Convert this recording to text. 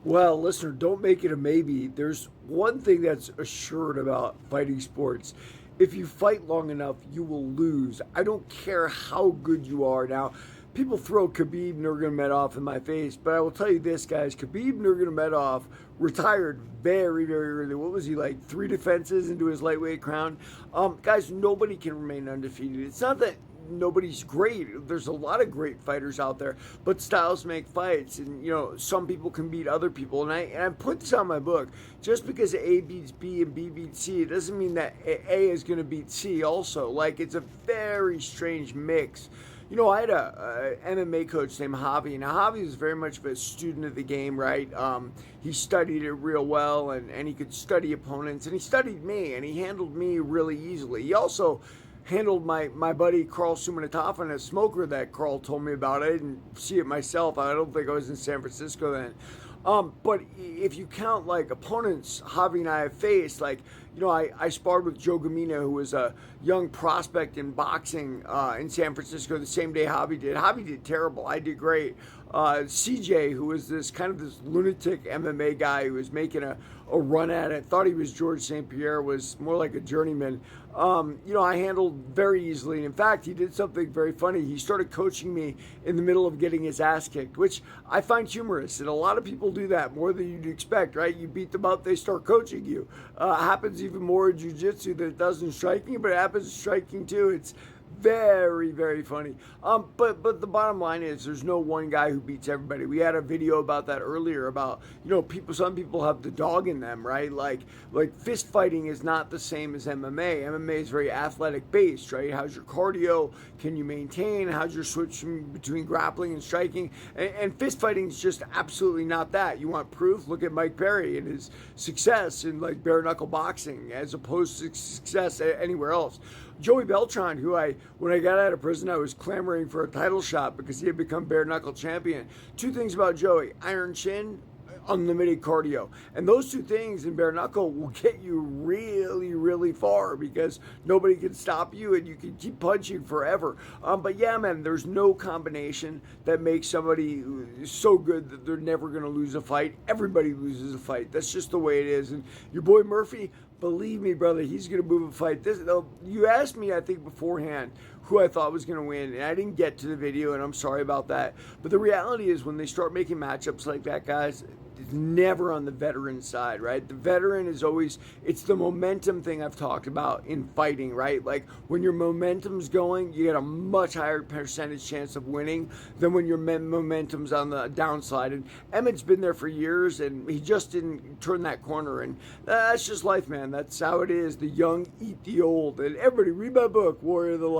Well, listener, don't make it a maybe. There's one thing that's assured about fighting sports. If you fight long enough, you will lose. I don't care how good you are. Now, people throw Khabib Nurmagomedov in my face, but I will tell you this, guys. Khabib Nurmagomedov retired very, very early. What was he like? 3 defenses into his lightweight crown. Guys, nobody can remain undefeated. It's not that nobody's great. There's a lot of great fighters out there, but styles make fights, and some people can beat other people. And I put this on my book. Just because A beats B and B beats C, it doesn't mean that A is going to beat C. Also, like it's a very strange mix. I had a MMA coach named Javi. Now, Javi was very much of a student of the game, right? He studied it real well, and he could study opponents, and he studied me, and he handled me really easily. He also handled my buddy Carl Sumanatoff, a smoker that Carl told me about. I didn't see it myself. I don't think I was in San Francisco then. But if you count like opponents Javi and I have faced, like, I sparred with Joe Gamina, who was a young prospect in boxing in San Francisco the same day Javi did. Javi did terrible. I did great. CJ, who was this lunatic MMA guy who was making a run at it, thought he was George St. Pierre, was more like a journeyman. I handled very easily. In fact, he did something very funny. He started coaching me in the middle of getting his ass kicked, which I find humorous. And a lot of people do that more than you'd expect, right? You beat them up, they start coaching you. Happens even more in jiu-jitsu than it does in striking, but it happens in striking too. It's very, very funny. But the bottom line is there's no one guy who beats everybody. We had a video about that earlier about, some people have the dog in them, right? Like fist fighting is not the same as MMA. MMA is very athletic based, right? How's your cardio? Can you maintain? How's your switch between grappling and striking? And fist fighting is just absolutely not that. You want proof? Look at Mike Perry and his success in like bare knuckle boxing as opposed to success anywhere else. Joey Beltran, who when I got out of prison, I was clamoring for a title shot because he had become bare knuckle champion. Two things about Joey: iron chin, unlimited cardio. And those two things in bare knuckle will get you really, really far because nobody can stop you and you can keep punching forever. But yeah, man, there's no combination that makes somebody so good that they're never going to lose a fight. Everybody loses a fight. That's just the way it is. And your boy Murphy, believe me, brother, he's going to move a fight. You asked me, I think, beforehand who I thought was going to win, and I didn't get to the video, and I'm sorry about that. But the reality is when they start making matchups like that, guys, it's never on the veteran side, right? The veteran is always, it's the momentum thing I've talked about in fighting, right? Like when your momentum's going, you get a much higher percentage chance of winning than when your momentum's on the downside. And Emmett's been there for years, and he just didn't turn that corner. And that's just life, man. That's how it is. The young eat the old. And everybody read my book, Warrior of the Light.